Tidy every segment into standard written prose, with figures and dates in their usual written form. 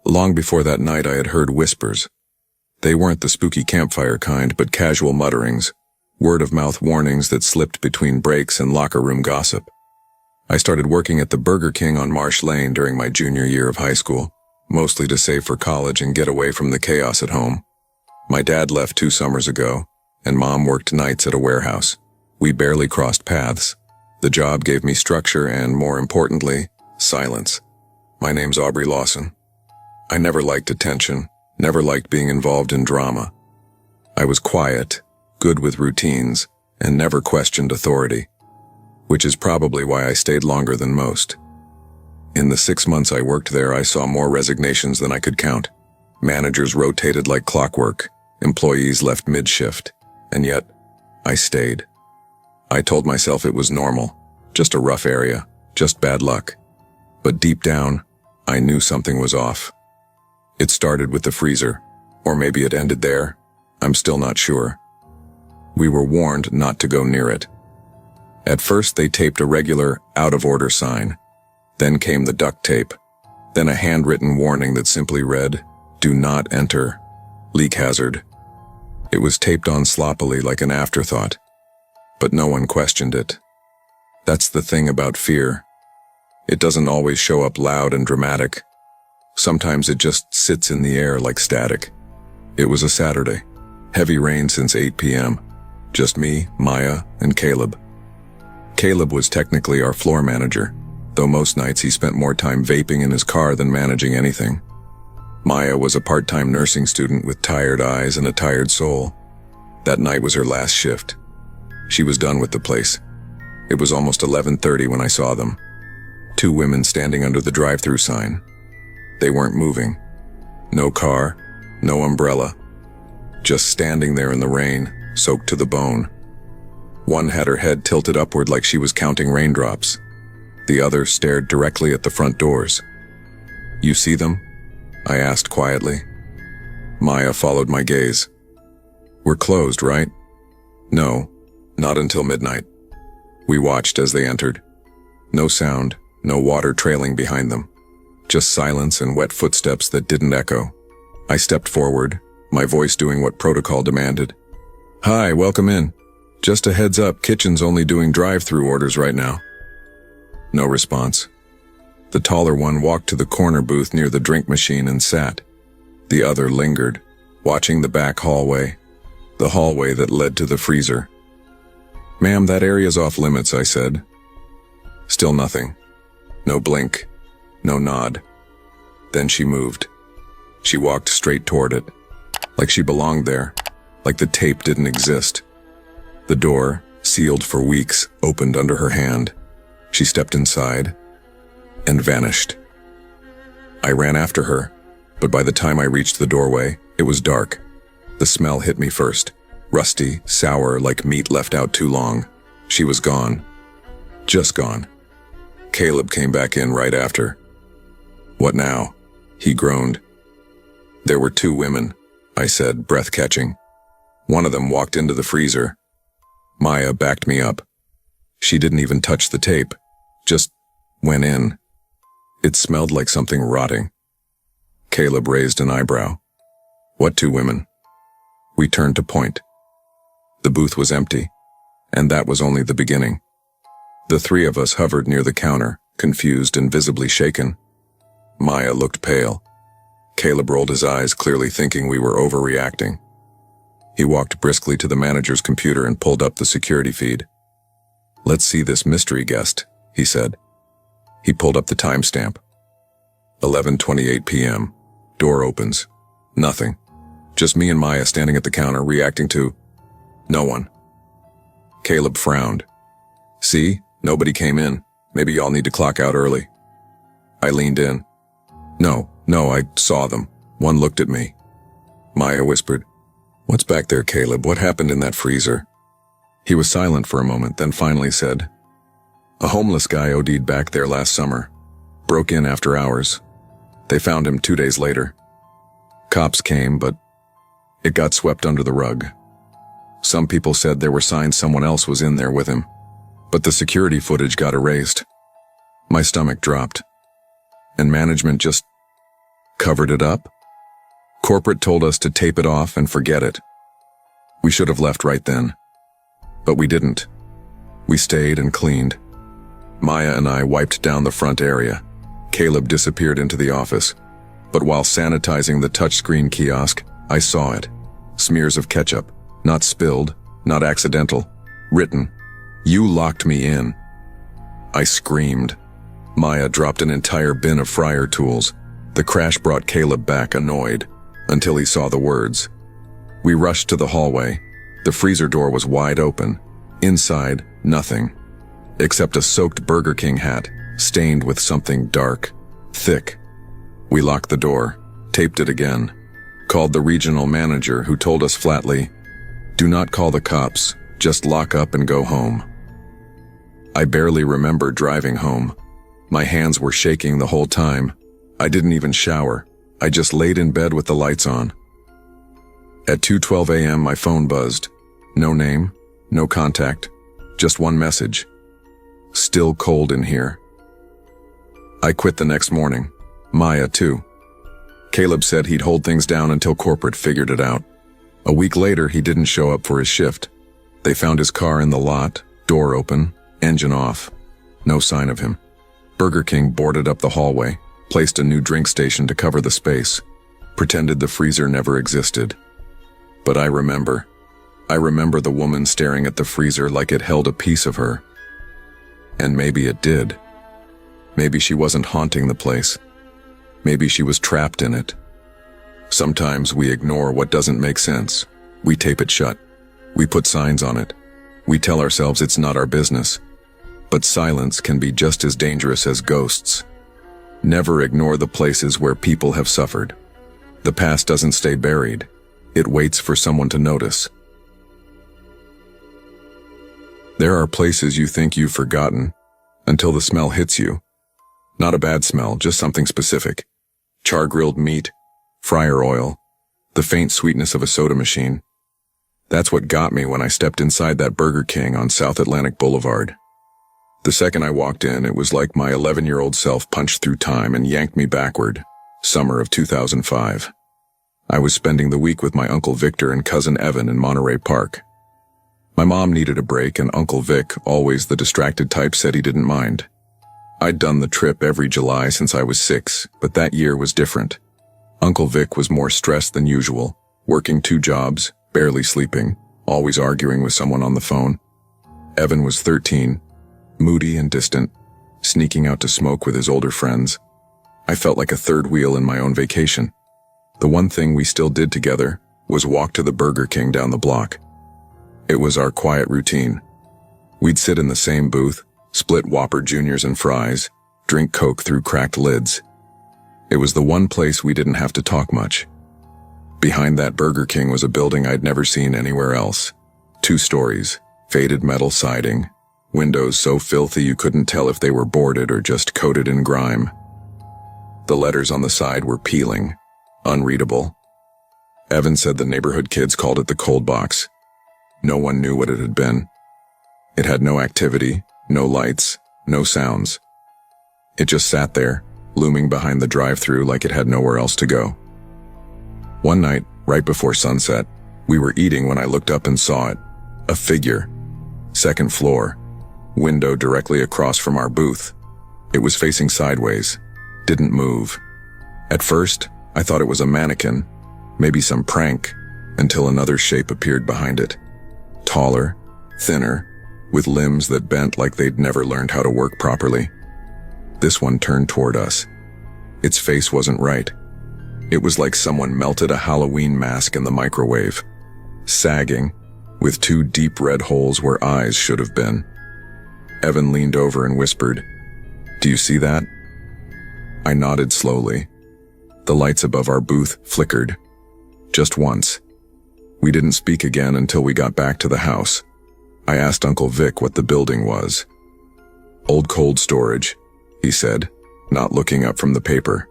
Long before that night I had heard whispers. They weren't the spooky campfire kind, but casual mutterings, word-of-mouth warnings that slipped between breaks and locker room gossip. I started working at the Burger King on Marsh Lane during my junior year of high school, mostly to save for college and get away from the chaos at home. My dad left 2 summers ago, and Mom worked nights at a warehouse. We barely crossed paths. The job gave me structure and, more importantly, silence. My name's Aubrey Lawson. I never liked attention, never liked being involved in drama. I was quiet, good with routines, and never questioned authority, which is probably why I stayed longer than most. In the 6 months I worked there, I saw more resignations than I could count. Managers rotated like clockwork, employees left mid-shift, and yet, I stayed. I told myself it was normal, just a rough area, just bad luck. But deep down, I knew something was off. It started with the freezer, or maybe it ended there. I'm still not sure. We were warned not to go near it. At first they taped a regular, out-of-order sign. Then came the duct tape. Then a handwritten warning that simply read, "Do not enter. Leak hazard." It was taped on sloppily like an afterthought. But no one questioned it. That's the thing about fear. It doesn't always show up loud and dramatic. Sometimes it just sits in the air like static. It was a Saturday. Heavy rain since 8 p.m. Just me, Maya, and Caleb. Caleb was technically our floor manager, though most nights he spent more time vaping in his car than managing anything. Maya was a part-time nursing student with tired eyes and a tired soul. That night was her last shift. She was done with the place. It was almost 11:30 when I saw them. 2 women standing under the drive-thru sign. They weren't moving. No car, no umbrella. Just standing there in the rain, soaked to the bone. One had her head tilted upward like she was counting raindrops. The other stared directly at the front doors. "You see them?" I asked quietly. Maya followed my gaze. "We're closed, right?" "No, not until midnight." We watched as they entered. No sound, no water trailing behind them. Just silence and wet footsteps that didn't echo. I stepped forward, my voice doing what protocol demanded. "Hi, welcome in. Just a heads up, kitchen's only doing drive-through orders right now." No response. The taller one walked to the corner booth near the drink machine and sat. The other lingered, watching the back hallway, the hallway that led to the freezer. "Ma'am, that area's off limits," I said. Still nothing. No blink, no nod. Then she moved. She walked straight toward it, like she belonged there, like the tape didn't exist. The door, sealed for weeks, opened under her hand. She stepped inside and vanished. I ran after her, but by the time I reached the doorway, it was dark. The smell hit me first, rusty, sour, like meat left out too long. She was gone. Just gone. Caleb came back in right after. "What now?" he groaned. "There were 2 women," I said, breath catching. One of them walked into the freezer. Maya backed me up. She didn't even touch the tape, just went in. It smelled like something rotting. Caleb raised an eyebrow. "What 2 women?" We turned to point. The booth was empty, and that was only the beginning. The 3 of us hovered near the counter, confused and visibly shaken. Maya looked pale. Caleb rolled his eyes, clearly thinking we were overreacting. He walked briskly to the manager's computer and pulled up the security feed. "Let's see this mystery guest," he said. He pulled up the timestamp. 11:28 p.m. Door opens. Nothing. Just me and Maya standing at the counter reacting to no one. Caleb frowned. "See? Nobody came in. Maybe y'all need to clock out early." I leaned in. No, I saw them. One looked at me. Maya whispered, "What's back there, Caleb? What happened in that freezer?" He was silent for a moment, then finally said, "A homeless guy OD'd back there last summer. Broke in after hours. They found him 2 days later. Cops came, but it got swept under the rug. Some people said there were signs someone else was in there with him, but the security footage got erased." My stomach dropped, and management just Covered it up? Corporate told us to tape it off and forget it. We should have left right then. But we didn't. We stayed and cleaned. Maya and I wiped down the front area. Caleb disappeared into the office. But while sanitizing the touchscreen kiosk, I saw it. Smears of ketchup. Not spilled, not accidental. Written. "You locked me in." I screamed. Maya dropped an entire bin of fryer tools. The crash brought Caleb back annoyed, until he saw the words. We rushed to the hallway. The freezer door was wide open. Inside, nothing. Except a soaked Burger King hat, stained with something dark, thick. We locked the door, taped it again, called the regional manager who told us flatly, "Do not call the cops, just lock up and go home." I barely remember driving home. My hands were shaking the whole time. I didn't even shower. I just laid in bed with the lights on. At 2:12 a.m. my phone buzzed. No name, no contact, just one message. "Still cold in here." I quit the next morning. Maya too. Caleb said he'd hold things down until corporate figured it out. A week later, he didn't show up for his shift. They found his car in the lot, door open, engine off. No sign of him. Burger King boarded up the hallway, placed a new drink station to cover the space, pretended the freezer never existed. But I remember the woman staring at the freezer like it held a piece of her. And maybe it did. Maybe she wasn't haunting the place. Maybe she was trapped in it. Sometimes we ignore what doesn't make sense. We tape it shut. We put signs on it. We tell ourselves it's not our business. But silence can be just as dangerous as ghosts. Never ignore the places where people have suffered. The past doesn't stay buried. It waits for someone to notice. There are places you think you've forgotten, until the smell hits you. Not a bad smell, just something specific. Char-grilled meat, fryer oil, the faint sweetness of a soda machine. That's what got me when I stepped inside that Burger King on South Atlantic Boulevard. The second I walked in, it was like my 11-year-old self punched through time and yanked me backward. Summer of 2005. I was spending the week with my Uncle Victor and cousin Evan in Monterey Park. My mom needed a break, and Uncle Vic, always the distracted type, said he didn't mind. I'd done the trip every July since I was 6, but that year was different. Uncle Vic was more stressed than usual, working 2 jobs, barely sleeping, always arguing with someone on the phone. Evan was 13, moody and distant, sneaking out to smoke with his older friends. I felt like a third wheel in my own vacation. The one thing we still did together was walk to the Burger King down the block. It was our quiet routine. We'd sit in the same booth, split Whopper Juniors and fries, drink Coke through cracked lids. It was the one place we didn't have to talk much. Behind that Burger King was a building I'd never seen anywhere else. 2 stories, faded metal siding, windows so filthy you couldn't tell if they were boarded or just coated in grime. The letters on the side were peeling, unreadable. Evan said the neighborhood kids called it the cold box. No one knew what it had been. It had no activity, no lights, no sounds. It just sat there, looming behind the drive-thru like it had nowhere else to go. One night, right before sunset, we were eating when I looked up and saw it. A figure. 2nd floor. Window directly across from our booth. It was facing sideways. Didn't move. At first, I thought it was a mannequin, maybe some prank, until another shape appeared behind it. Taller, thinner, with limbs that bent like they'd never learned how to work properly. This one turned toward us. Its face wasn't right. It was like someone melted a Halloween mask in the microwave, sagging, with 2 deep red holes where eyes should have been. Evan leaned over and whispered, "Do you see that?" I nodded slowly. The lights above our booth flickered. Just once. We didn't speak again until we got back to the house. I asked Uncle Vic what the building was. "Old cold storage," he said, not looking up from the paper.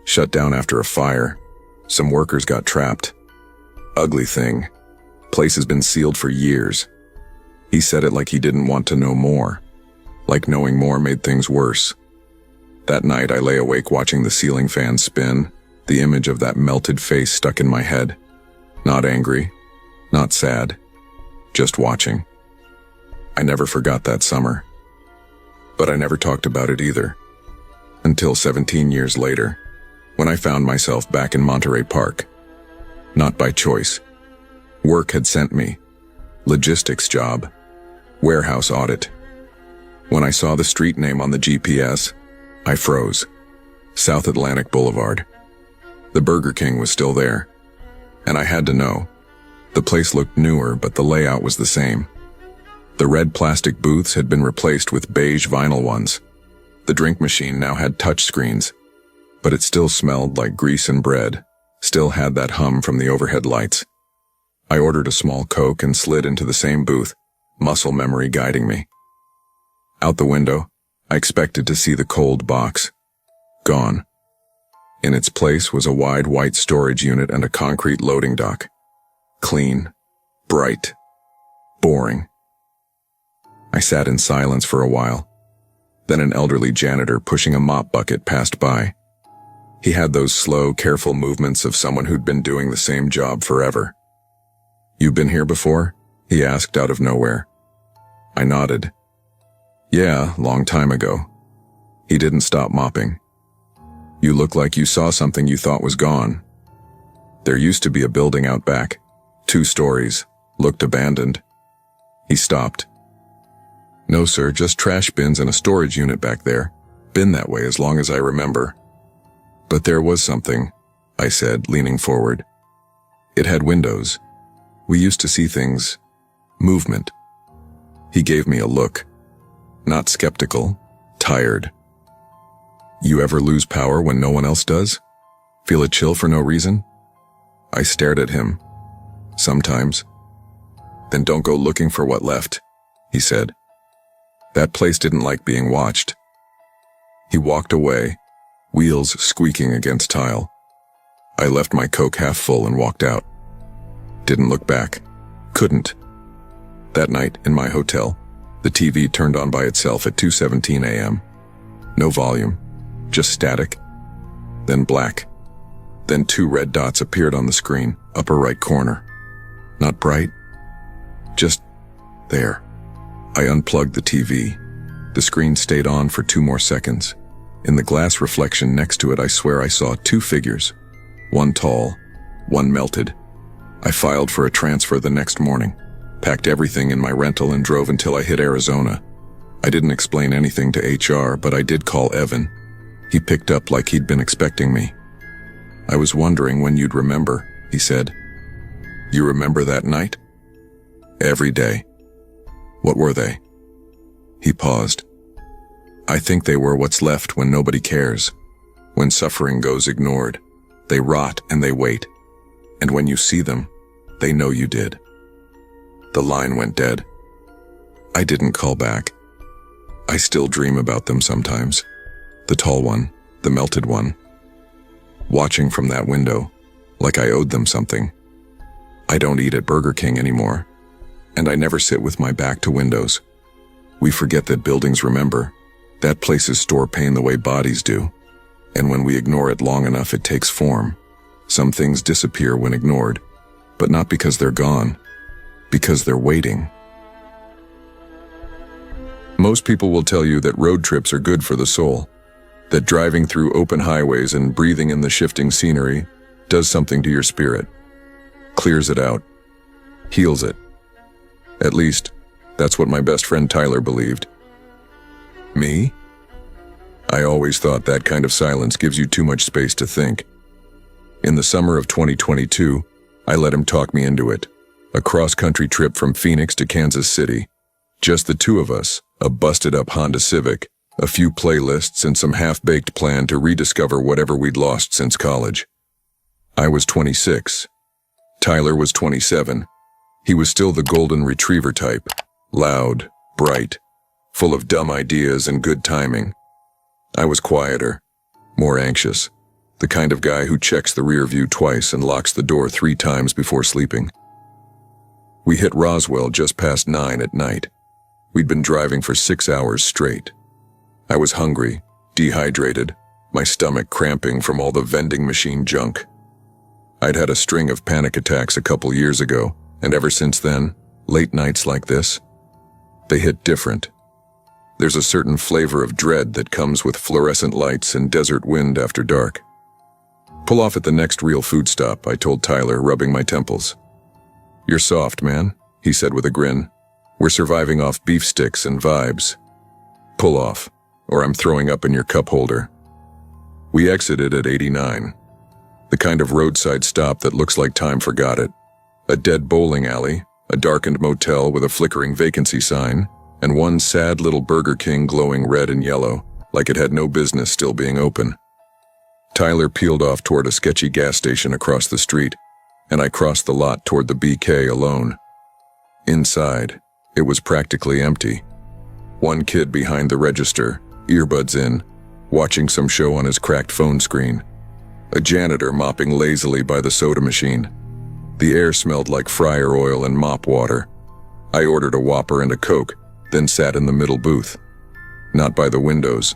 "Shut down after a fire. Some workers got trapped. Ugly thing. Place has been sealed for years." He said it like he didn't want to know more. Like knowing more made things worse. That night I lay awake watching the ceiling fan spin, The image of that melted face stuck in my head. Not angry, not sad, just watching. I never forgot that summer. But I never talked about it either. Until 17 years later, when I found myself back in Monterey Park. Not by choice. Work had sent me. Logistics job. Warehouse audit. When I saw the street name on the GPS, I froze. South Atlantic Boulevard. The Burger King was still there. And I had to know. The place looked newer, but the layout was the same. The red plastic booths had been replaced with beige vinyl ones. The drink machine now had touch screens, but it still smelled like grease and bread, still had that hum from the overhead lights. I ordered a small Coke and slid into the same booth, muscle memory guiding me. Out the window, I expected to see the cold box. Gone. In its place was a wide white storage unit and a concrete loading dock. Clean, bright, boring. I sat in silence for a while. Then an elderly janitor pushing a mop bucket passed by. He had those slow, careful movements of someone who'd been doing the same job forever. "You've been here before?" he asked out of nowhere. I nodded. "Yeah, long time ago." He didn't stop mopping. "You look like you saw something you thought was gone." There used to be a building out back, 2 stories, looked abandoned. He stopped. "No, sir, just trash bins and a storage unit back there. Been that way as long as I remember." "But there was something," I said, leaning forward. "It had windows. We used to see things. Movement." He gave me a look. Not skeptical, tired. "You ever lose power when no one else does? Feel a chill for no reason?" I stared at him. "Sometimes." "Then don't go looking for what left," he said. "That place didn't like being watched." He walked away, wheels squeaking against tile. I left my Coke half full and walked out. Didn't look back. Couldn't. That night, in my hotel, the TV turned on by itself at 2:17 a.m. No volume, just static. Then black. Then 2 red dots appeared on the screen, upper right corner. Not bright. Just there. I unplugged the TV. The screen stayed on for 2 more seconds. In the glass reflection next to it, I swear I saw 2 figures. One tall, one melted. I filed for a transfer the next morning, packed everything in my rental and drove until I hit Arizona. I didn't explain anything to HR, but I did call Evan. He picked up like he'd been expecting me. "I was wondering when you'd remember," he said. "You remember that night?" "Every day." "What were they?" He paused. "I think they were what's left when nobody cares. When suffering goes ignored, they rot and they wait. And when you see them, they know you did." The line went dead. I didn't call back. I still dream about them sometimes. The tall one, the melted one. Watching from that window, like I owed them something. I don't eat at Burger King anymore, and I never sit with my back to windows. We forget that buildings remember, that places store pain the way bodies do, and when we ignore it long enough it takes form. Some things disappear when ignored, but not because they're gone, because they're waiting. Most people will tell you that road trips are good for the soul, that driving through open highways and breathing in the shifting scenery does something to your spirit, clears it out, heals it. At least, that's what my best friend Tyler believed. Me? I always thought that kind of silence gives you too much space to think. In the summer of 2022, I let him talk me into it. A cross-country trip from Phoenix to Kansas City. Just the 2 of us, a busted-up Honda Civic, a few playlists, and some half-baked plan to rediscover whatever we'd lost since college. I was 26. Tyler was 27. He was still the golden retriever type. Loud, bright, full of dumb ideas and good timing. I was quieter, more anxious. The kind of guy who checks the rear view twice and locks the door 3 times before sleeping. We hit Roswell just past 9 at night. We'd been driving for 6 hours straight. I was hungry, dehydrated, my stomach cramping from all the vending machine junk. I'd had a string of panic attacks a couple years ago, and ever since then, late nights like this, they hit different. There's a certain flavor of dread that comes with fluorescent lights and desert wind after dark. "Pull off at the next real food stop," I told Tyler, rubbing my temples. "You're soft, man," he said with a grin. "We're surviving off beef sticks and vibes. Pull off, or I'm throwing up in your cup holder." We exited at 89. The kind of roadside stop that looks like time forgot it. A dead bowling alley, a darkened motel with a flickering vacancy sign, and one sad little Burger King glowing red and yellow, like it had no business still being open. Tyler peeled off toward a sketchy gas station across the street, and I crossed the lot toward the BK alone. Inside, it was practically empty. One kid behind the register, earbuds in, watching some show on his cracked phone screen. A janitor mopping lazily by the soda machine. The air smelled like fryer oil and mop water. I ordered a Whopper and a Coke, then sat in the middle booth. Not by the windows.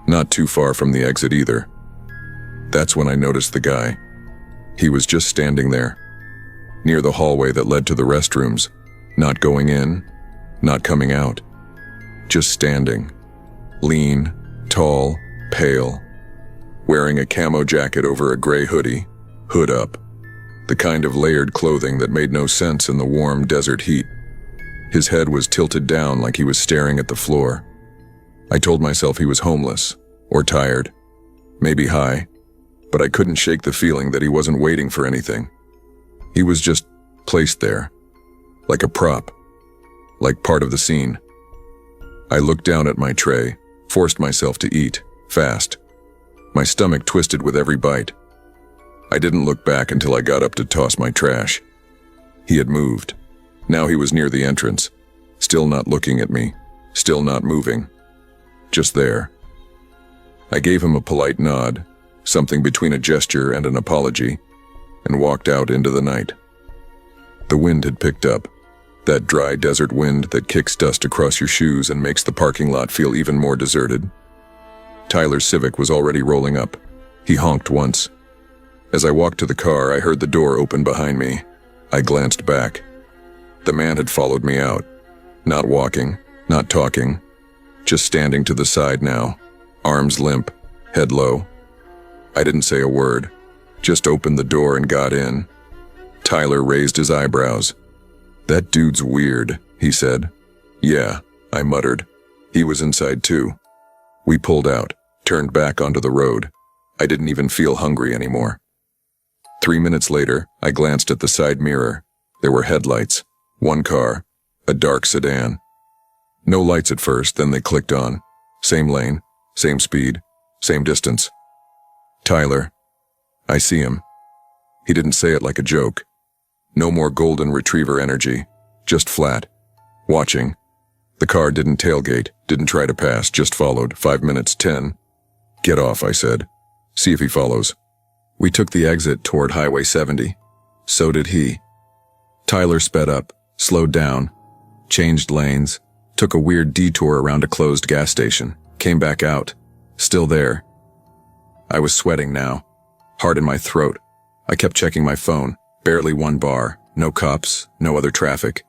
Not too far from the exit either. That's when I noticed the guy. He was just standing there, near the hallway that led to the restrooms, not going in, not coming out. Just standing. Lean, tall, pale. Wearing a camo jacket over a gray hoodie, hood up. The kind of layered clothing that made no sense in the warm desert heat. His head was tilted down like he was staring at the floor. I told myself he was homeless, or tired, maybe high, but I couldn't shake the feeling that he wasn't waiting for anything. He was just placed there, like a prop, like part of the scene. I looked down at my tray, forced myself to eat, fast. My stomach twisted with every bite. I didn't look back until I got up to toss my trash. He had moved. Now he was near the entrance, still not looking at me, still not moving. Just there. I gave him a polite nod, something between a gesture and an apology, and walked out into the night. The wind had picked up, that dry desert wind that kicks dust across your shoes and makes the parking lot feel even more deserted. Tyler's Civic was already rolling up. He honked once. As I walked to the car, I heard the door open behind me. I glanced back. The man had followed me out. Not walking, not talking, just standing to the side now, arms limp, head low. I didn't say a word, just opened the door and got in. Tyler raised his eyebrows. "That dude's weird," he said. "Yeah," I muttered. He was inside too. We pulled out, turned back onto the road. I didn't even feel hungry anymore. 3 minutes later, I glanced at the side mirror. There were headlights. One car, a dark sedan. No lights at first, then they clicked on. Same lane, same speed, same distance. "Tyler." I see him. He didn't say it like a joke. No more golden retriever energy, just flat. Watching. The car didn't tailgate, didn't try to pass, just followed. 5 minutes, 10. "Get off," I said. "See if he follows." We took the exit toward Highway 70. So did he. Tyler sped up, slowed down, changed lanes, took a weird detour around a closed gas station, came back out, still there. I was sweating now, heart in my throat. I kept checking my phone, barely one bar, no cops, no other traffic.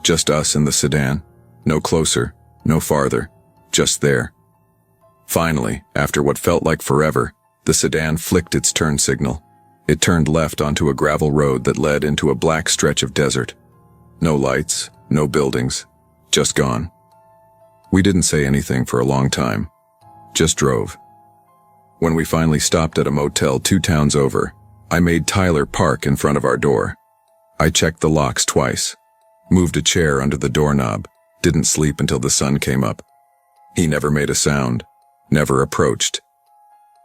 Just us in the sedan, no closer, no farther, just there. Finally, after what felt like forever, the sedan flicked its turn signal. It turned left onto a gravel road that led into a black stretch of desert. No lights, no buildings, just gone. We didn't say anything for a long time, just drove. When we finally stopped at a motel 2 towns over, I made Tyler park in front of our door. I checked the locks twice, moved a chair under the doorknob, didn't sleep until the sun came up. He never made a sound, never approached.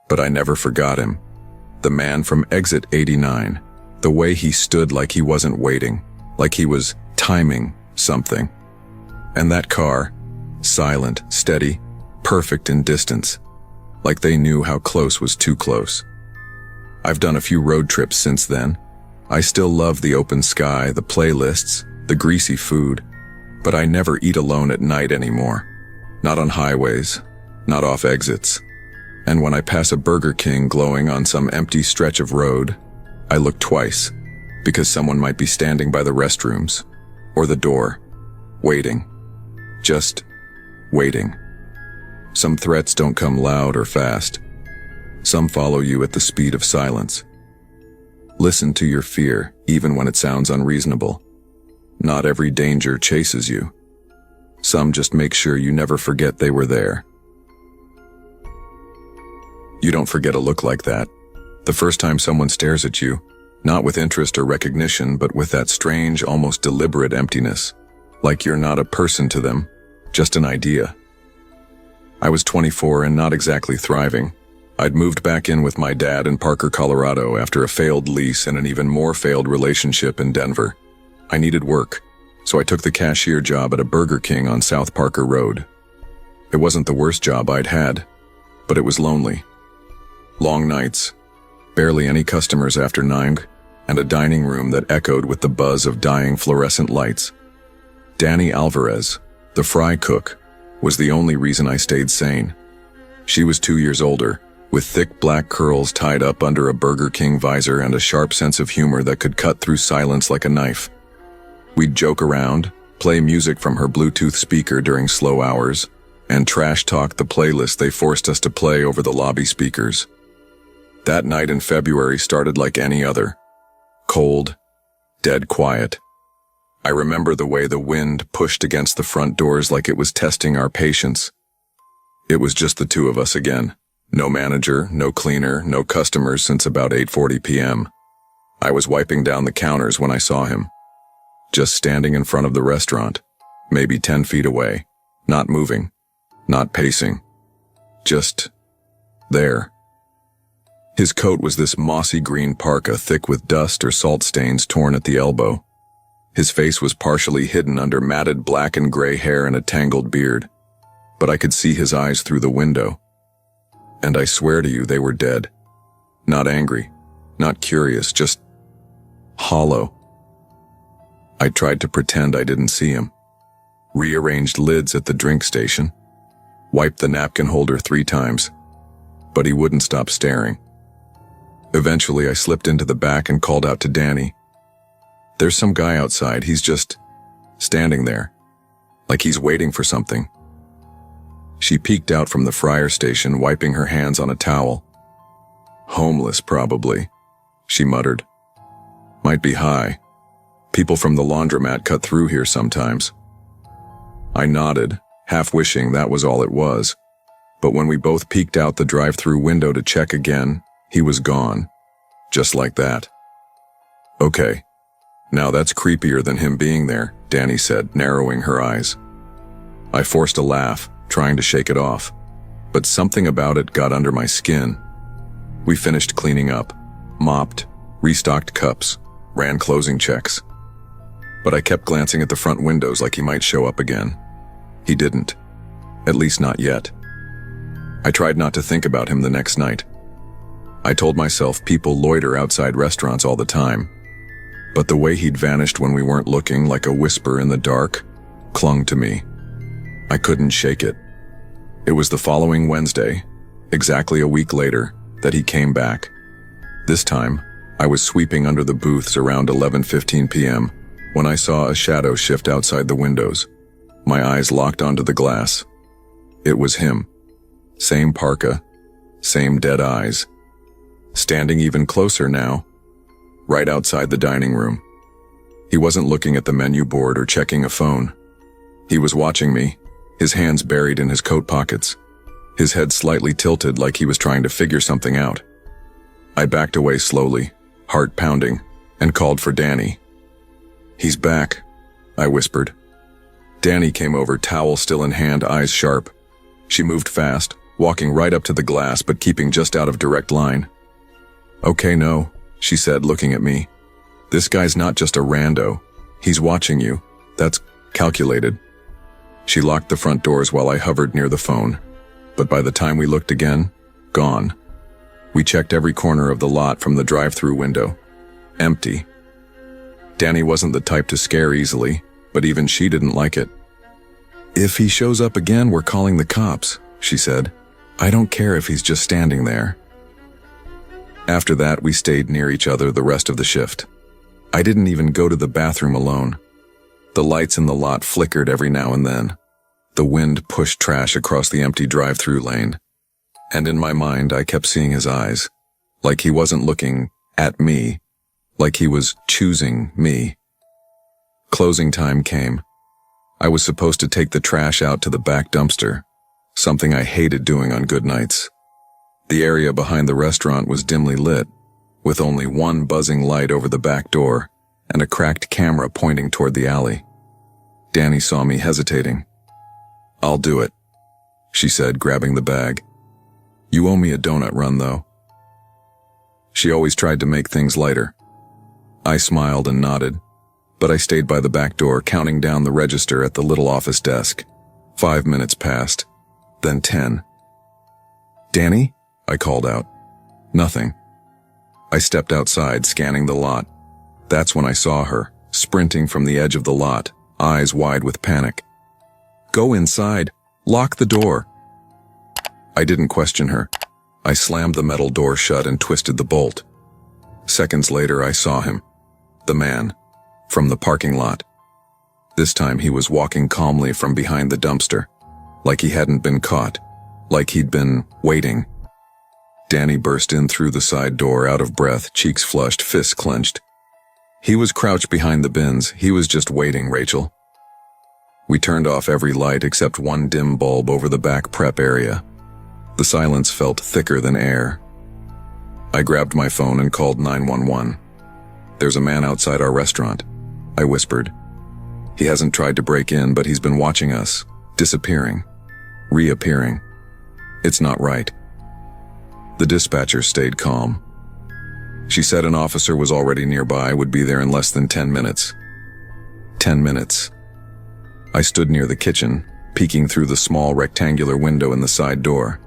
But I never forgot him. The man from exit 89, the way he stood like he wasn't waiting, like he was timing something. And that car, silent, steady, perfect in distance, like they knew how close was too close. I've done a few road trips since then. I still love the open sky, the playlists, the greasy food, but I never eat alone at night anymore. Not on highways, not off exits. And when I pass a Burger King glowing on some empty stretch of road, I look twice, because someone might be standing by the restrooms, or the door, waiting. Just waiting. Some threats don't come loud or fast. Some follow you at the speed of silence. Listen to your fear, even when it sounds unreasonable. Not every danger chases you. Some just make sure you never forget they were there. You don't forget a look like that. The first time someone stares at you, not with interest or recognition, but with that strange, almost deliberate emptiness. Like you're not a person to them, just an idea. I was 24 and not exactly thriving. I'd moved back in with my dad in Parker, Colorado after a failed lease and an even more failed relationship in Denver. I needed work, so I took the cashier job at a Burger King on South Parker Road. It wasn't the worst job I'd had, but it was lonely. Long nights, barely any customers after 9, and a dining room that echoed with the buzz of dying fluorescent lights. Danny Alvarez, the fry cook, was the only reason I stayed sane. She was 2 years older, with thick black curls tied up under a Burger King visor and a sharp sense of humor that could cut through silence like a knife. We'd joke around, play music from her Bluetooth speaker during slow hours, and trash talk the playlist they forced us to play over the lobby speakers. That night in February started like any other. Cold, dead quiet. I remember the way the wind pushed against the front doors like it was testing our patience. It was just the two of us again. No manager, no cleaner, no customers since about 8:40 p.m. I was wiping down the counters when I saw him. Just standing in front of the restaurant, maybe 10 feet away, not moving, not pacing. Just there. His coat was this mossy green parka thick with dust or salt stains torn at the elbow. His face was partially hidden under matted black and gray hair and a tangled beard, but I could see his eyes through the window. And I swear to you they were dead. Not angry, not curious, just hollow. I tried to pretend I didn't see him. Rearranged lids at the drink station. Wiped the napkin holder 3 times. But he wouldn't stop staring. Eventually, I slipped into the back and called out to Danny. There's some guy outside, he's just standing there, like he's waiting for something. She peeked out from the fryer station, wiping her hands on a towel. Homeless, probably, she muttered. Might be high. People from the laundromat cut through here sometimes. I nodded, half wishing that was all it was. But when we both peeked out the drive-thru window to check again, he was gone. Just like that. Okay. Now that's creepier than him being there, Danny said, narrowing her eyes. I forced a laugh, trying to shake it off, but something about it got under my skin. We finished cleaning up, mopped, restocked cups, ran closing checks. But I kept glancing at the front windows like he might show up again. He didn't. At least not yet. I tried not to think about him the next night. I told myself people loiter outside restaurants all the time. But the way he'd vanished when we weren't looking, like a whisper in the dark, clung to me. I couldn't shake it. It was the following Wednesday, exactly a week later, that he came back. This time, I was sweeping under the booths around 11:15 p.m. when I saw a shadow shift outside the windows. My eyes locked onto the glass. It was him. Same parka, same dead eyes. Standing even closer now, right outside the dining room. He wasn't looking at the menu board or checking a phone. He was watching me, his hands buried in his coat pockets, his head slightly tilted like he was trying to figure something out. I backed away slowly, heart pounding, and called for Danny. "He's back," I whispered. Danny came over, towel still in hand, eyes sharp. She moved fast, walking right up to the glass but keeping just out of direct line. "Okay, no," she said, looking at me. "This guy's not just a rando. He's watching you. That's calculated." She locked the front doors while I hovered near the phone. But by the time we looked again, gone. We checked every corner of the lot from the drive-thru window. Empty. Danny wasn't the type to scare easily, but even she didn't like it. "If he shows up again, we're calling the cops," she said. I don't care if he's just standing there. After that, we stayed near each other the rest of the shift. I didn't even go to the bathroom alone. The lights in the lot flickered every now and then. The wind pushed trash across the empty drive-through lane. And in my mind, I kept seeing his eyes. Like he wasn't looking at me. Like he was choosing me. Closing time came. I was supposed to take the trash out to the back dumpster, something I hated doing on good nights. The area behind the restaurant was dimly lit, with only one buzzing light over the back door and a cracked camera pointing toward the alley. Danny saw me hesitating. "I'll do it," she said, grabbing the bag. "You owe me a donut run, though." She always tried to make things lighter. I smiled and nodded, but I stayed by the back door, counting down the register at the little office desk. 5 minutes passed, then 10. "Danny?" I called out. Nothing. I stepped outside, scanning the lot. That's when I saw her, sprinting from the edge of the lot, eyes wide with panic. "Go inside. Lock the door." I didn't question her. I slammed the metal door shut and twisted the bolt. Seconds later, I saw him. The man. From the parking lot. This time he was walking calmly from behind the dumpster, like he hadn't been caught, like he'd been waiting. Danny burst in through the side door, out of breath, cheeks flushed, fists clenched. He was crouched behind the bins. He was just waiting, Rachel. We turned off every light except one dim bulb over the back prep area. The silence felt thicker than air. I grabbed my phone and called 911. "There's a man outside our restaurant," I whispered. "He hasn't tried to break in, but he's been watching us, disappearing, reappearing. It's not right." The dispatcher stayed calm. She said an officer was already nearby, would be there in less than 10 minutes. 10 minutes. I stood near the kitchen, peeking through the small rectangular window in the side door.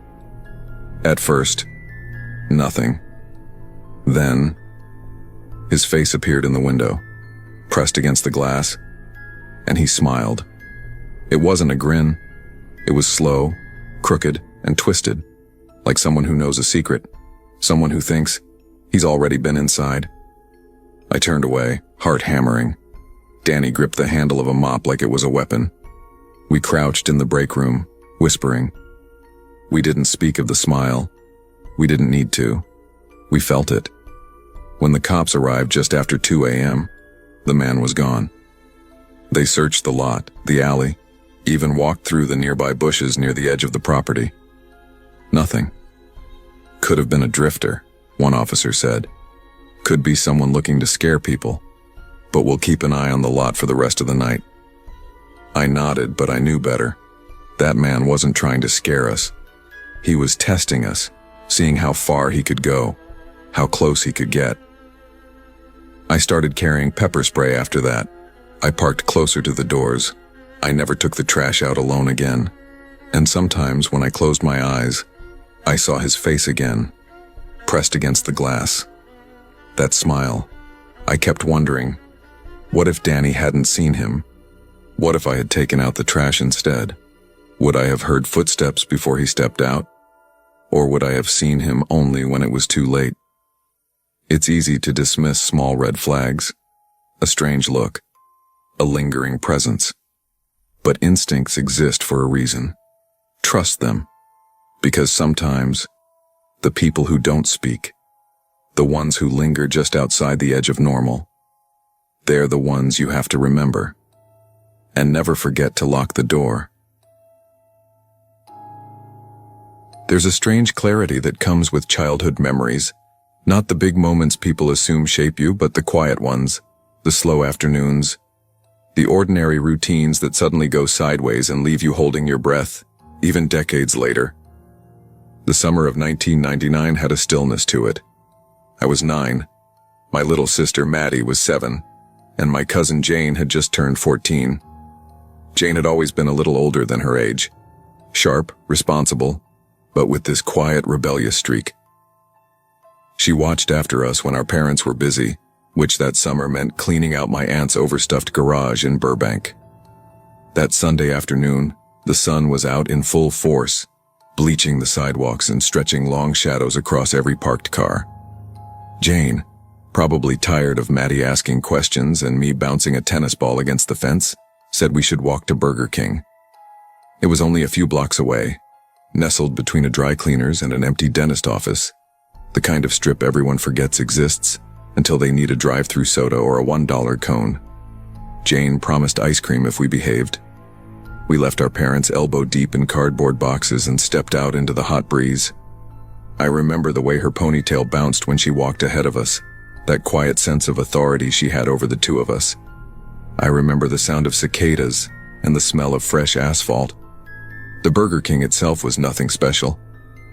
At first, nothing. Then, his face appeared in the window, pressed against the glass, and he smiled. It wasn't a grin. It was slow, crooked, and twisted, like someone who knows a secret, someone who thinks he's already been inside. I turned away, heart hammering. Danny gripped the handle of a mop like it was a weapon. We crouched in the break room, whispering. We didn't speak of the smile. We didn't need to. We felt it. When the cops arrived just after 2 a.m., the man was gone. They searched the lot, the alley, even walked through the nearby bushes near the edge of the property. Nothing. Could have been a drifter, one officer said. Could be someone looking to scare people. But we'll keep an eye on the lot for the rest of the night. I nodded, but I knew better. That man wasn't trying to scare us. He was testing us, seeing how far he could go, how close he could get. I started carrying pepper spray after that. I parked closer to the doors. I never took the trash out alone again. And sometimes when I closed my eyes, I saw his face again, pressed against the glass. That smile. I kept wondering, what if Danny hadn't seen him? What if I had taken out the trash instead? Would I have heard footsteps before he stepped out? Or would I have seen him only when it was too late? It's easy to dismiss small red flags, a strange look, a lingering presence. But instincts exist for a reason. Trust them. Because sometimes, the people who don't speak, the ones who linger just outside the edge of normal, they're the ones you have to remember. And never forget to lock the door. There's a strange clarity that comes with childhood memories. Not the big moments people assume shape you, but the quiet ones, the slow afternoons, the ordinary routines that suddenly go sideways and leave you holding your breath, even decades later. The summer of 1999 had a stillness to it. I was 9. My little sister Maddie was 7, and my cousin Jane had just turned 14. Jane had always been a little older than her age, sharp, responsible, but with this quiet, rebellious streak. She watched after us when our parents were busy, which that summer meant cleaning out my aunt's overstuffed garage in Burbank. That Sunday afternoon, the sun was out in full force, bleaching the sidewalks and stretching long shadows across every parked car. Jane, probably tired of Maddie asking questions and me bouncing a tennis ball against the fence, said we should walk to Burger King. It was only a few blocks away, nestled between a dry cleaner's and an empty dentist office, the kind of strip everyone forgets exists until they need a drive-through soda or a $1 cone. Jane promised ice cream if we behaved. We left our parents elbow-deep in cardboard boxes and stepped out into the hot breeze. I remember the way her ponytail bounced when she walked ahead of us, that quiet sense of authority she had over the two of us. I remember the sound of cicadas and the smell of fresh asphalt. The Burger King itself was nothing special.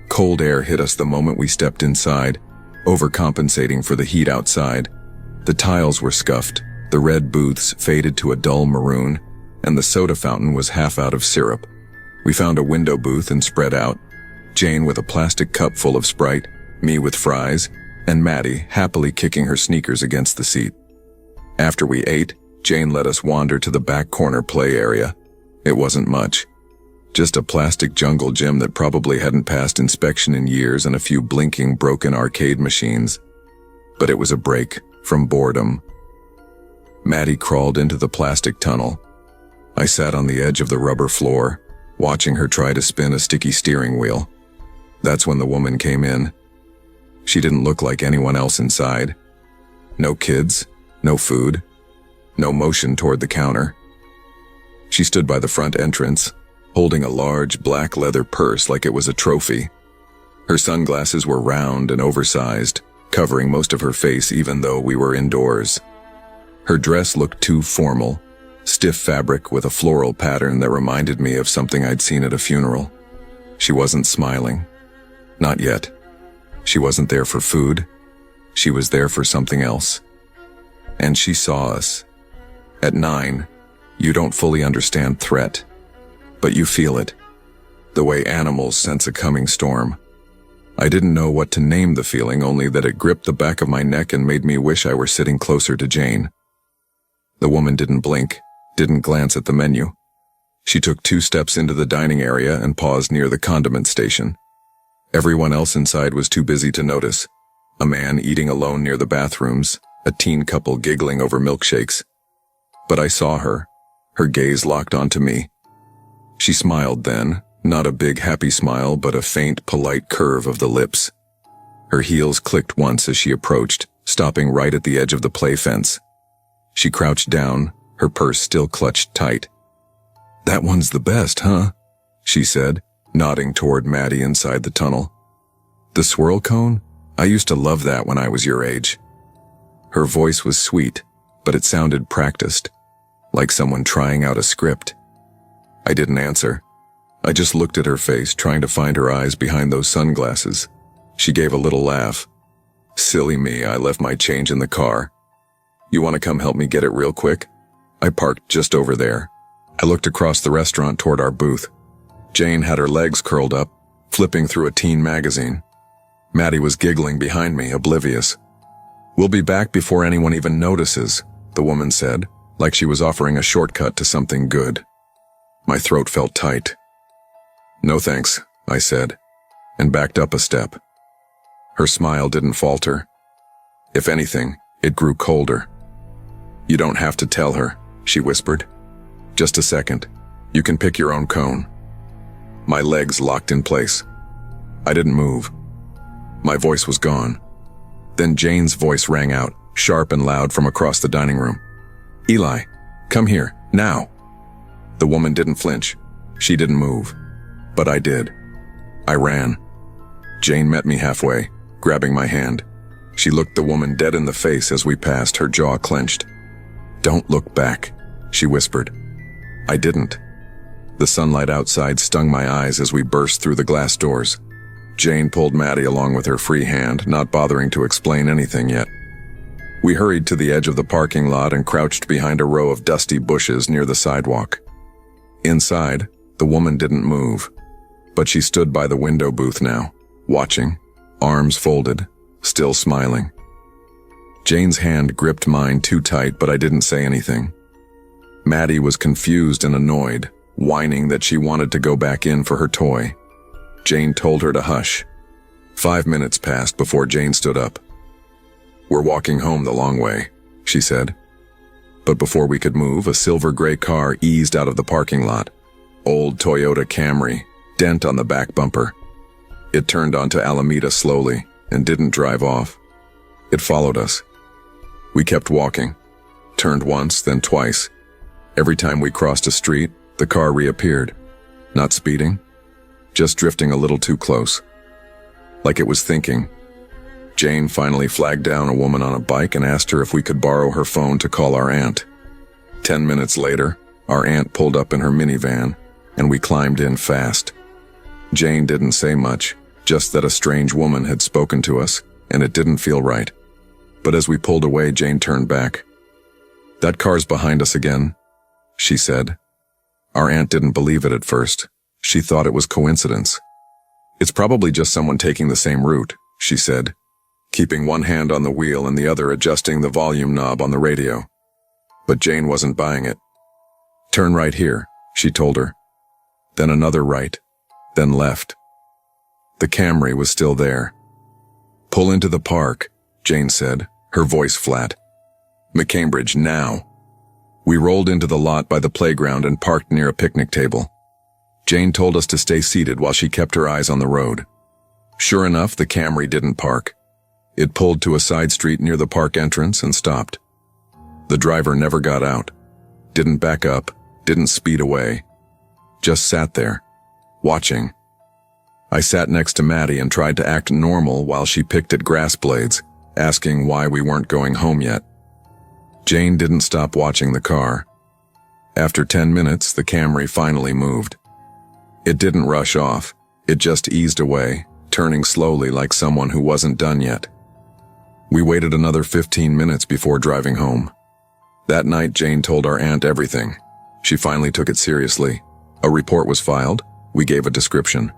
Cold air hit us the moment we stepped inside, overcompensating for the heat outside. The tiles were scuffed, the red booths faded to a dull maroon, and the soda fountain was half out of syrup. We found a window booth and spread out, Jane with a plastic cup full of Sprite, me with fries, and Maddie happily kicking her sneakers against the seat. After we ate, Jane let us wander to the back corner play area. It wasn't much. Just a plastic jungle gym that probably hadn't passed inspection in years and a few blinking broken arcade machines. But it was a break from boredom. Maddie crawled into the plastic tunnel. I sat on the edge of the rubber floor, watching her try to spin a sticky steering wheel. That's when the woman came in. She didn't look like anyone else inside. No kids, no food, no motion toward the counter. She stood by the front entrance, holding a large black leather purse like it was a trophy. Her sunglasses were round and oversized, covering most of her face even though we were indoors. Her dress looked too formal, stiff fabric with a floral pattern that reminded me of something I'd seen at a funeral. She wasn't smiling. Not yet. She wasn't there for food. She was there for something else. And she saw us. At 9, you don't fully understand threat, but you feel it, the way animals sense a coming storm. I didn't know what to name the feeling, only that it gripped the back of my neck and made me wish I were sitting closer to Jane. The woman didn't blink, didn't glance at the menu. She took 2 steps into the dining area and paused near the condiment station. Everyone else inside was too busy to notice. A man eating alone near the bathrooms, a teen couple giggling over milkshakes. But I saw her, her gaze locked onto me. She smiled then, not a big happy smile, but a faint, polite curve of the lips. Her heels clicked once as she approached, stopping right at the edge of the play fence. She crouched down, her purse still clutched tight. "That one's the best, huh?" she said, nodding toward Maddie inside the tunnel. "The swirl cone? I used to love that when I was your age." Her voice was sweet, but it sounded practiced, like someone trying out a script. I didn't answer. I just looked at her face, trying to find her eyes behind those sunglasses. She gave a little laugh. Silly me, I left my change in the car. "You want to come help me get it real quick?" I parked just over there. I looked across the restaurant toward our booth. Jane had her legs curled up, flipping through a teen magazine. Maddie was giggling behind me, oblivious. "We'll be back before anyone even notices," the woman said, like she was offering a shortcut to something good. My throat felt tight. "No thanks," I said, and backed up a step. Her smile didn't falter. If anything, it grew colder. "You don't have to tell her," she whispered. "Just a second. You can pick your own cone." My legs locked in place. I didn't move. My voice was gone. Then Jane's voice rang out, sharp and loud from across the dining room. "Eli, come here, now." The woman didn't flinch. She didn't move. But I did. I ran. Jane met me halfway, grabbing my hand. She looked the woman dead in the face as we passed, her jaw clenched. "Don't look back," she whispered. I didn't. The sunlight outside stung my eyes as we burst through the glass doors. Jane pulled Maddie along with her free hand, not bothering to explain anything yet. We hurried to the edge of the parking lot and crouched behind a row of dusty bushes near the sidewalk. Inside, the woman didn't move, but she stood by the window booth now, watching, arms folded, still smiling. Jane's hand gripped mine too tight, but I didn't say anything. Maddie was confused and annoyed, whining that she wanted to go back in for her toy. Jane told her to hush. 5 minutes passed before Jane stood up. "We're walking home the long way," she said. But before we could move, a silver-gray car eased out of the parking lot. Old Toyota Camry, dent on the back bumper. It turned onto Alameda slowly and didn't drive off. It followed us. We kept walking, turned once, then twice. Every time we crossed a street, the car reappeared. Not speeding, just drifting a little too close. Like it was thinking. Jane finally flagged down a woman on a bike and asked her if we could borrow her phone to call our aunt. 10 minutes later, our aunt pulled up in her minivan, and we climbed in fast. Jane didn't say much, just that a strange woman had spoken to us, and it didn't feel right. But as we pulled away, Jane turned back. "That car's behind us again," she said. Our aunt didn't believe it at first. She thought it was coincidence. "It's probably just someone taking the same route," she said, keeping one hand on the wheel and the other adjusting the volume knob on the radio. But Jane wasn't buying it. "Turn right here," she told her. Then another right, then left. The Camry was still there. "Pull into the park," Jane said, her voice flat. "McCambridge, now." We rolled into the lot by the playground and parked near a picnic table. Jane told us to stay seated while she kept her eyes on the road. Sure enough, the Camry didn't park. It pulled to a side street near the park entrance and stopped. The driver never got out, didn't back up, didn't speed away. Just sat there, watching. I sat next to Maddie and tried to act normal while she picked at grass blades, asking why we weren't going home yet. Jane didn't stop watching the car. After 10 minutes, the Camry finally moved. It didn't rush off, it just eased away, turning slowly like someone who wasn't done yet. We waited another 15 minutes before driving home. That night, Jane told our aunt everything. She finally took it seriously. A report was filed. We gave a description.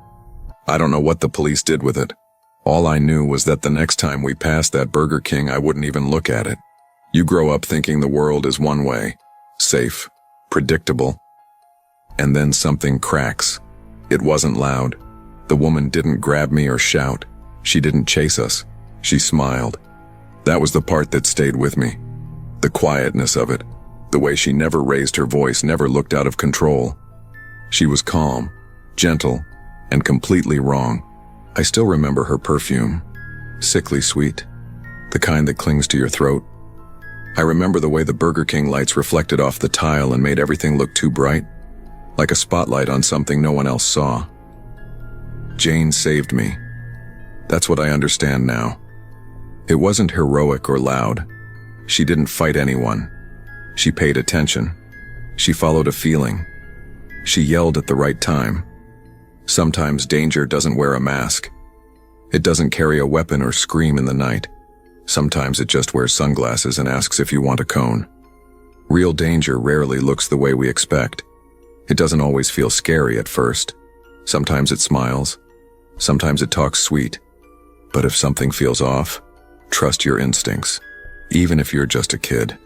I don't know what the police did with it. All I knew was that the next time we passed that Burger King, I wouldn't even look at it. You grow up thinking the world is one way, safe, predictable. And then something cracks. It wasn't loud. The woman didn't grab me or shout. She didn't chase us. She smiled. That was the part that stayed with me. The quietness of it. The way she never raised her voice, never looked out of control. She was calm, gentle, and completely wrong. I still remember her perfume. Sickly sweet. The kind that clings to your throat. I remember the way the Burger King lights reflected off the tile and made everything look too bright. Like a spotlight on something no one else saw. Jane saved me. That's what I understand now. It wasn't heroic or loud. She didn't fight anyone. She paid attention. She followed a feeling. She yelled at the right time. Sometimes danger doesn't wear a mask. It doesn't carry a weapon or scream in the night. Sometimes it just wears sunglasses and asks if you want a cone. Real danger rarely looks the way we expect. It doesn't always feel scary at first. Sometimes it smiles. Sometimes it talks sweet. But if something feels off, trust your instincts, even if you're just a kid.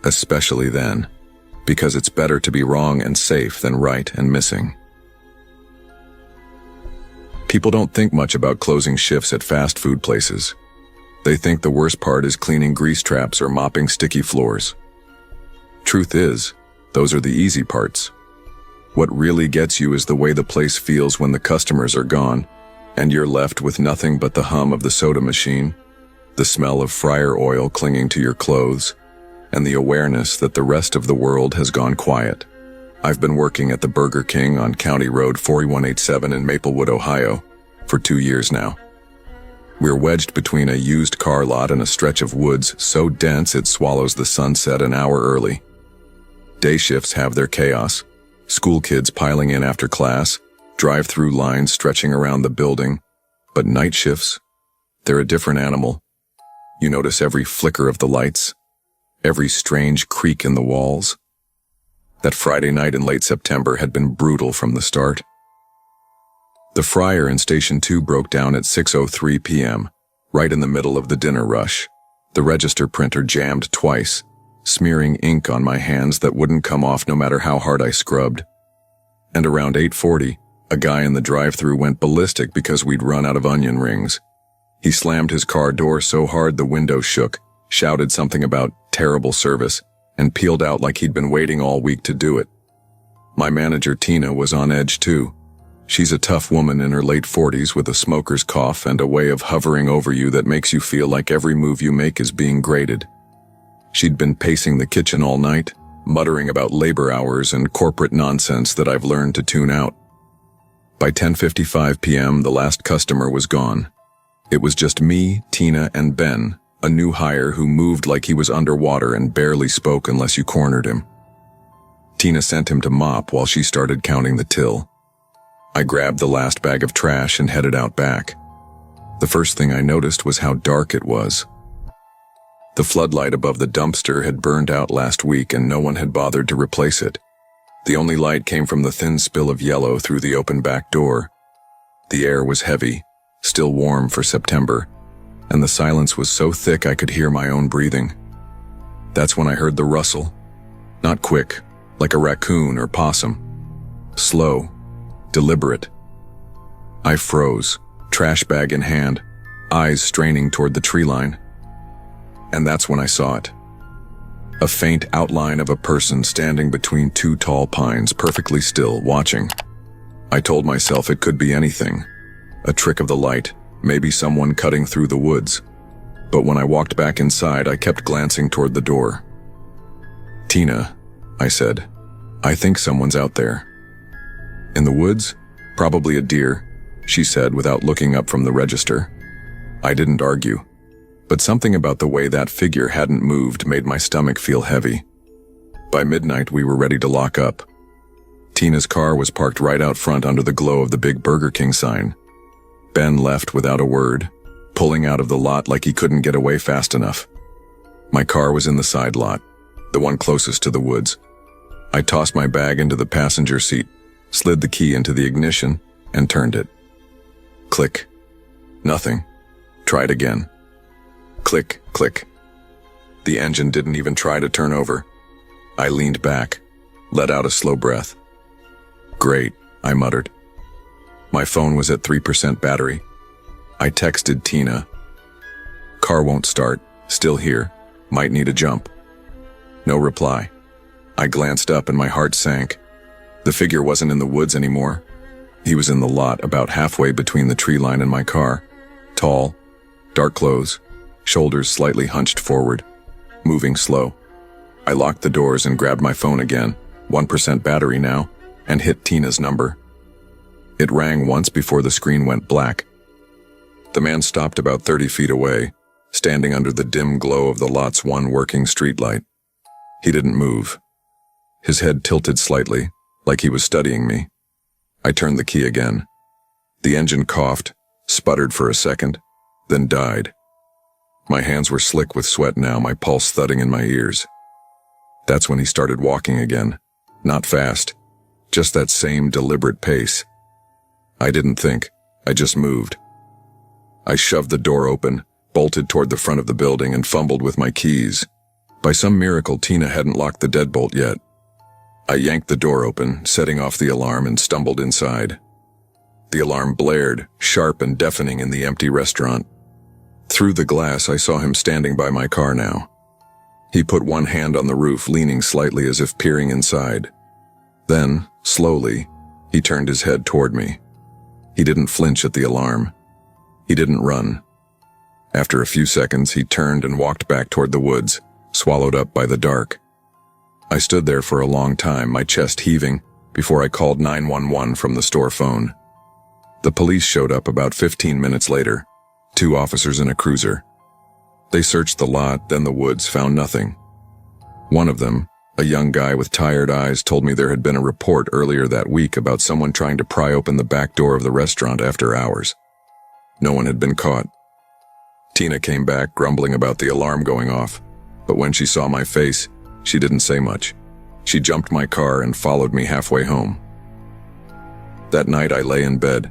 Especially then, because it's better to be wrong and safe than right and missing. People don't think much about closing shifts at fast food places. They think the worst part is cleaning grease traps or mopping sticky floors. Truth is, those are the easy parts. What really gets you is the way the place feels when the customers are gone, and you're left with nothing but the hum of the soda machine, the smell of fryer oil clinging to your clothes, and the awareness that the rest of the world has gone quiet. I've been working at the Burger King on County Road 4187 in Maplewood, Ohio, for 2 years now. We're wedged between a used car lot and a stretch of woods so dense it swallows the sunset an hour early. Day shifts have their chaos. School kids piling in after class, drive-through lines stretching around the building. But night shifts, they're a different animal. You notice every flicker of the lights, every strange creak in the walls. That Friday night in late September had been brutal from the start. The fryer in Station 2 broke down at 6:03 p.m., right in the middle of the dinner rush. The register printer jammed twice, smearing ink on my hands that wouldn't come off no matter how hard I scrubbed. And around 8:40, A guy in the drive-thru went ballistic because we'd run out of onion rings. He slammed his car door so hard the window shook, shouted something about terrible service, and peeled out like he'd been waiting all week to do it. My manager Tina was on edge too. She's a tough woman in her late 40s with a smoker's cough and a way of hovering over you that makes you feel like every move you make is being graded. She'd been pacing the kitchen all night, muttering about labor hours and corporate nonsense that I've learned to tune out. By 10:55 p.m., the last customer was gone. It was just me, Tina, and Ben, a new hire who moved like he was underwater and barely spoke unless you cornered him. Tina sent him to mop while she started counting the till. I grabbed the last bag of trash and headed out back. The first thing I noticed was how dark it was. The floodlight above the dumpster had burned out last week and no one had bothered to replace it. The only light came from the thin spill of yellow through the open back door. The air was heavy, still warm for September, and the silence was so thick I could hear my own breathing. That's when I heard the rustle. Not quick, like a raccoon or possum. Slow, deliberate. I froze, trash bag in hand, eyes straining toward the tree line. And that's when I saw it. A faint outline of a person standing between two tall pines, perfectly still, watching. I told myself it could be anything. A trick of the light, maybe someone cutting through the woods. But when I walked back inside, I kept glancing toward the door. "Tina," I said, "I think someone's out there." "In the woods? Probably a deer," she said without looking up from the register. I didn't argue, but something about the way that figure hadn't moved made my stomach feel heavy. By midnight, we were ready to lock up. Tina's car was parked right out front under the glow of the big Burger King sign. Ben left without a word, pulling out of the lot like he couldn't get away fast enough. My car was in the side lot, the one closest to the woods. I tossed my bag into the passenger seat, slid the key into the ignition, and turned it. Click. Nothing. Tried again. Click, click. The engine didn't even try to turn over. I leaned back, let out a slow breath. "Great," I muttered. My phone was at 3% battery. I texted Tina. "Car won't start. Still here. Might need a jump." No reply. I glanced up and my heart sank. The figure wasn't in the woods anymore. He was in the lot about halfway between the tree line and my car. Tall, dark clothes, shoulders slightly hunched forward, moving slow. I locked the doors and grabbed my phone again, 1% battery now, and hit Tina's number. It rang once before the screen went black. The man stopped about 30 feet away, standing under the dim glow of the lot's one working streetlight. He didn't move. His head tilted slightly, like he was studying me. I turned the key again. The engine coughed, sputtered for a second, then died. My hands were slick with sweat now, my pulse thudding in my ears. That's when he started walking again. Not fast, just that same deliberate pace. I didn't think, I just moved. I shoved the door open, bolted toward the front of the building, and fumbled with my keys. By some miracle, Tina hadn't locked the deadbolt yet. I yanked the door open, setting off the alarm, and stumbled inside. The alarm blared, sharp and deafening in the empty restaurant. Through the glass, I saw him standing by my car now. He put one hand on the roof, leaning slightly as if peering inside. Then, slowly, he turned his head toward me. He didn't flinch at the alarm. He didn't run. After a few seconds, he turned and walked back toward the woods, swallowed up by the dark. I stood there for a long time, my chest heaving, before I called 911 from the store phone. The police showed up about 15 minutes later, 2 officers in a cruiser. They searched the lot, then the woods, found nothing. One of them, a young guy with tired eyes, told me there had been a report earlier that week about someone trying to pry open the back door of the restaurant after hours. No one had been caught. Tina came back, grumbling about the alarm going off, but when she saw my face, she didn't say much. She jumped my car and followed me halfway home. That night I lay in bed,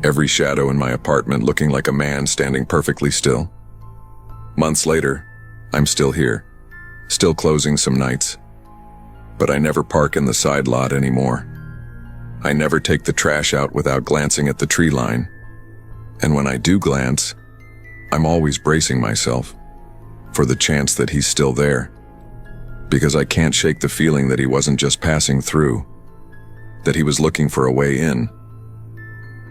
every shadow in my apartment looking like a man standing perfectly still. Months later, I'm still here, still closing some nights. But I never park in the side lot anymore. I never take the trash out without glancing at the tree line. And when I do glance, I'm always bracing myself for the chance that he's still there. Because I can't shake the feeling that he wasn't just passing through, that he was looking for a way in.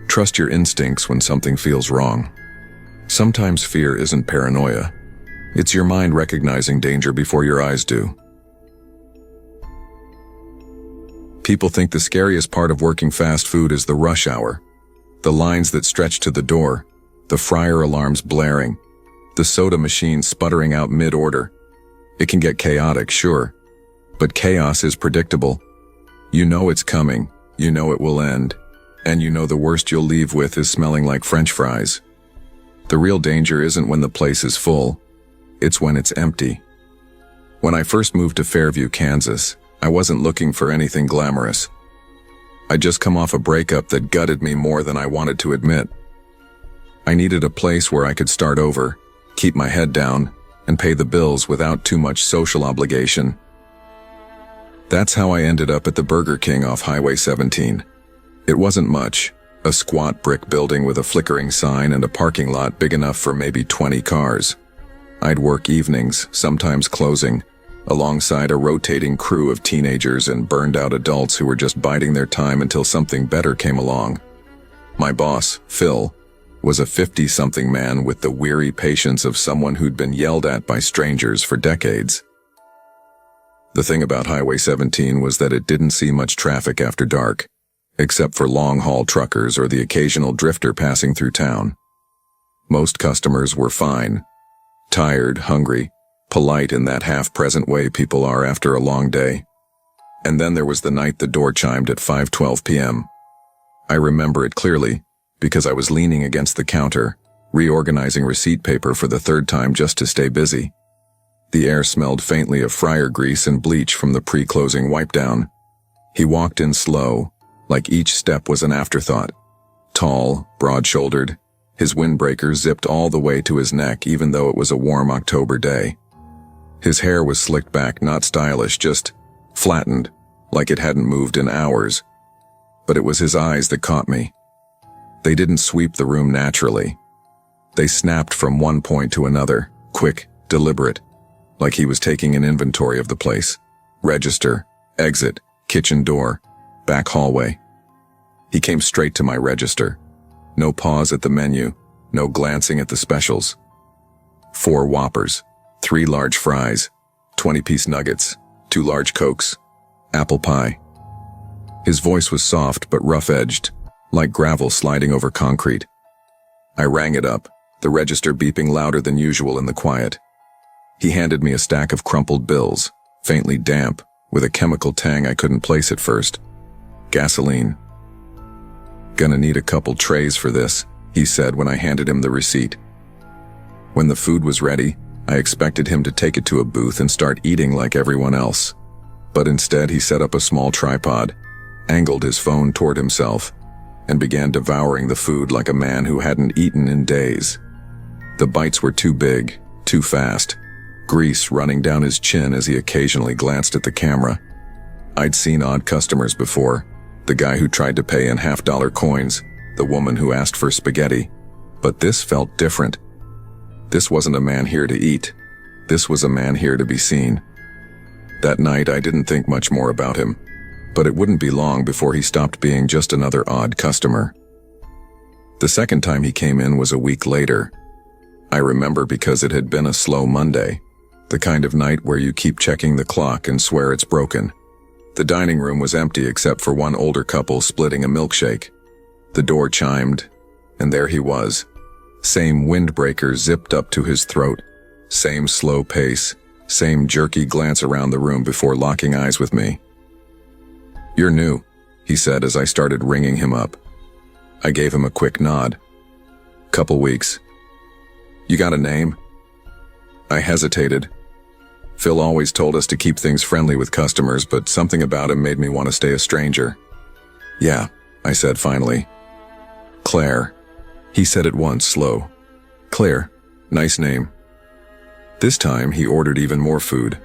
Trust your instincts when something feels wrong. Sometimes fear isn't paranoia. It's your mind recognizing danger before your eyes do. People think the scariest part of working fast food is the rush hour. The lines that stretch to the door, the fryer alarms blaring, the soda machine sputtering out mid-order. It can get chaotic, sure, but chaos is predictable. You know it's coming, you know it will end, and you know the worst you'll leave with is smelling like French fries. The real danger isn't when the place is full, it's when it's empty. When I first moved to Fairview, Kansas, I wasn't looking for anything glamorous. I'd just come off a breakup that gutted me more than I wanted to admit. I needed a place where I could start over, keep my head down, and pay the bills without too much social obligation. That's how I ended up at the Burger King off Highway 17. It wasn't much, a squat brick building with a flickering sign and a parking lot big enough for maybe 20 cars. I'd work evenings, sometimes closing, alongside a rotating crew of teenagers and burned-out adults who were just biding their time until something better came along. My boss, Phil, was a 50-something man with the weary patience of someone who'd been yelled at by strangers for decades. The thing about Highway 17 was that it didn't see much traffic after dark, except for long-haul truckers or the occasional drifter passing through town. Most customers were fine, tired, hungry, polite in that half-present way people are after a long day. And then there was the night the door chimed at 5:12 p.m. I remember it clearly, because I was leaning against the counter, reorganizing receipt paper for the third time just to stay busy. The air smelled faintly of fryer grease and bleach from the pre-closing wipe-down. He walked in slow, like each step was an afterthought. Tall, broad-shouldered, his windbreaker zipped all the way to his neck even though it was a warm October day. His hair was slicked back, not stylish, just flattened, like it hadn't moved in hours. But it was his eyes that caught me. They didn't sweep the room naturally. They snapped from one point to another, quick, deliberate, like he was taking an inventory of the place. Register, exit, kitchen door, back hallway. He came straight to my register. No pause at the menu, no glancing at the specials. 4 Whoppers, 3 large fries, 20-piece nuggets, 2 large Cokes, apple pie. His voice was soft but rough-edged, like gravel sliding over concrete. I rang it up, the register beeping louder than usual in the quiet. He handed me a stack of crumpled bills, faintly damp, with a chemical tang I couldn't place at first. Gasoline. "Gonna need a couple trays for this," he said when I handed him the receipt. When the food was ready, I expected him to take it to a booth and start eating like everyone else. But instead he set up a small tripod, angled his phone toward himself, and began devouring the food like a man who hadn't eaten in days. The bites were too big, too fast, grease running down his chin as he occasionally glanced at the camera. I'd seen odd customers before, the guy who tried to pay in half-dollar coins, the woman who asked for spaghetti. But this felt different. This wasn't a man here to eat. This was a man here to be seen. That night I didn't think much more about him, but it wouldn't be long before he stopped being just another odd customer. The second time he came in was a week later. I remember because it had been a slow Monday, the kind of night where you keep checking the clock and swear it's broken. The dining room was empty except for one older couple splitting a milkshake. The door chimed, and there he was. Same windbreaker zipped up to his throat, same slow pace, same jerky glance around the room before locking eyes with me. "You're new," he said as I started ringing him up. I gave him a quick nod. "Couple weeks." "You got a name?" I hesitated. Phil always told us to keep things friendly with customers, but something about him made me want to stay a stranger. "Yeah," I said finally. "Claire." He said it once, slow. "Claire, nice name." This time he ordered even more food.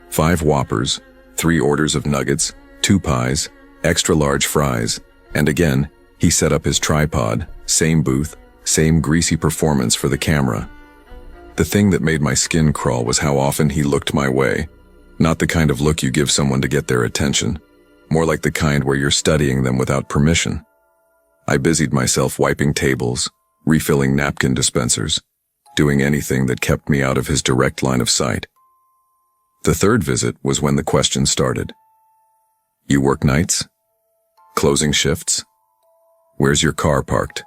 5 Whoppers, 3 orders of nuggets, 2 pies, extra large fries, And again, he set up his tripod, same booth, same greasy performance for the camera. The thing that made my skin crawl was how often he looked my way. Not the kind of look you give someone to get their attention, more like the kind where you're studying them without permission. I busied myself wiping tables, refilling napkin dispensers, doing anything that kept me out of his direct line of sight. The third visit was when the question started. You work nights? Closing shifts? Where's your car parked?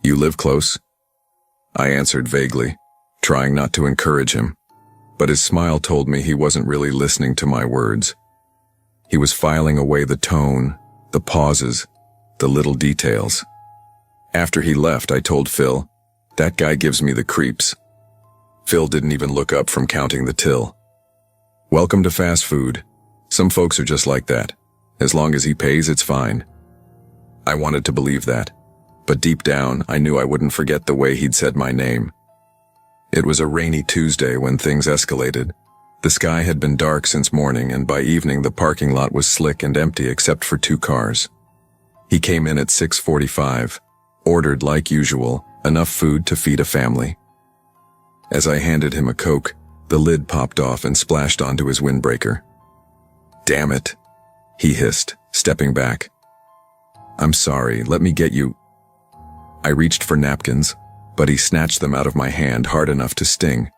You live close? I answered vaguely, trying not to encourage him, but his smile told me he wasn't really listening to my words. He was filing away the tone, the pauses, the little details. After he left, I told Phil, that guy gives me the creeps. Phil didn't even look up from counting the till. Welcome to fast food. Some folks are just like that. As long as he pays, it's fine. I wanted to believe that, but deep down, I knew I wouldn't forget the way he'd said my name. It was a rainy Tuesday when things escalated. The sky had been dark since morning, and by evening the parking lot was slick and empty except for 2 cars. He came in at 6:45, ordered like usual, enough food to feed a family. As I handed him a Coke, the lid popped off and splashed onto his windbreaker. Damn it, he hissed, stepping back. I'm sorry, let me get you. I reached for napkins, but he snatched them out of my hand hard enough to sting.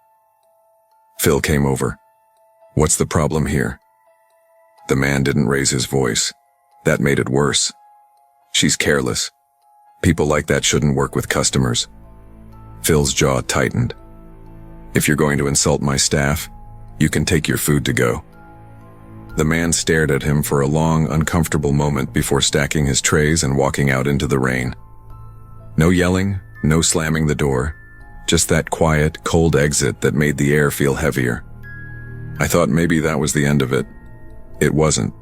Phil came over. What's the problem here? The man didn't raise his voice. That made it worse. She's careless. People like that shouldn't work with customers. Phil's jaw tightened. If you're going to insult my staff, you can take your food to go. The man stared at him for a long, uncomfortable moment before stacking his trays and walking out into the rain. No yelling, no slamming the door, just that quiet, cold exit that made the air feel heavier. I thought maybe that was the end of it. It wasn't.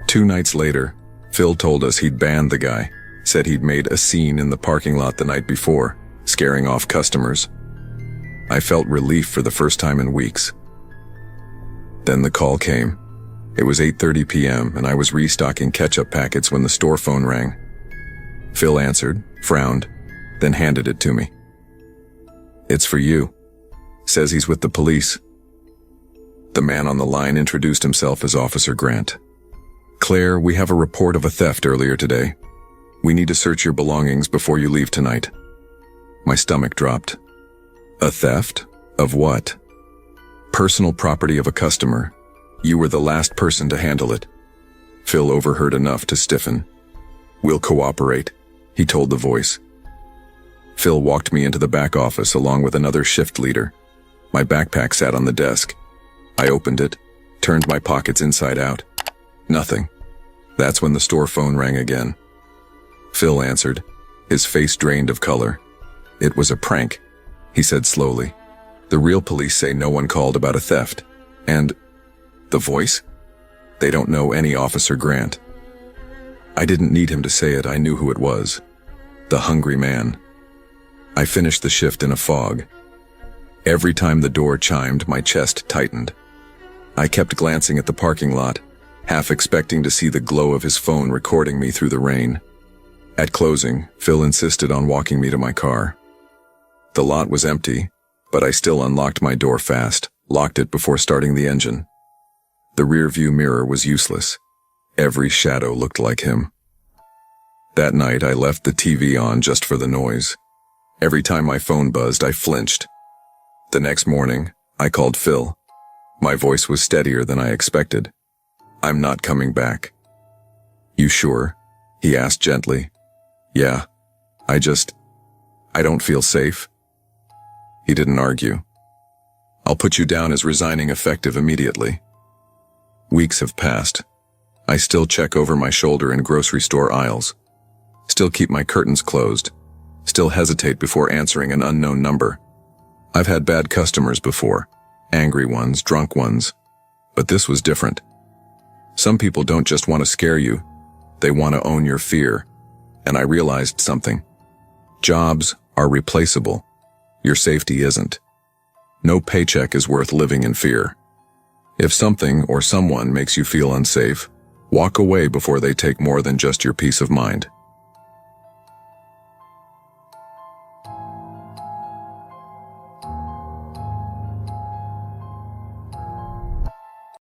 2 nights later, Phil told us he'd banned the guy, said he'd made a scene in the parking lot the night before, scaring off customers. I felt relief for the first time in weeks. Then the call came. It was 8:30 p.m. and I was restocking ketchup packets when the store phone rang. Phil answered, frowned, then handed it to me. It's for you. Says he's with the police. The man on the line introduced himself as Officer Grant. Claire, we have a report of a theft earlier today. We need to search your belongings before you leave tonight. My stomach dropped. A theft? Of what? Personal property of a customer. You were the last person to handle it. Phil overheard enough to stiffen. We'll cooperate, he told the voice. Phil walked me into the back office along with another shift leader. My backpack sat on the desk. I opened it, turned my pockets inside out. Nothing. That's when the store phone rang again. Phil answered, his face drained of color. It was a prank, he said slowly. The real police say no one called about a theft. And the voice? They don't know any Officer Grant. I didn't need him to say it, I knew who it was. The hungry man. I finished the shift in a fog. Every time the door chimed, my chest tightened. I kept glancing at the parking lot, half expecting to see the glow of his phone recording me through the rain. At closing, Phil insisted on walking me to my car. The lot was empty, but I still unlocked my door fast, locked it before starting the engine. The rear-view mirror was useless. Every shadow looked like him. That night, I left the TV on just for the noise. Every time my phone buzzed, I flinched. The next morning, I called Phil. My voice was steadier than I expected. I'm not coming back. You sure? He asked gently. Yeah. I don't feel safe. He didn't argue. I'll put you down as resigning effective immediately. Weeks have passed. I still check over my shoulder in grocery store aisles. Still keep my curtains closed. Still hesitate before answering an unknown number. I've had bad customers before. Angry ones, drunk ones. But this was different. Some people don't just want to scare you. They want to own your fear. And I realized something. Jobs are replaceable. Your safety isn't. No paycheck is worth living in fear. If something or someone makes you feel unsafe, Walk away before they take more than just your peace of mind.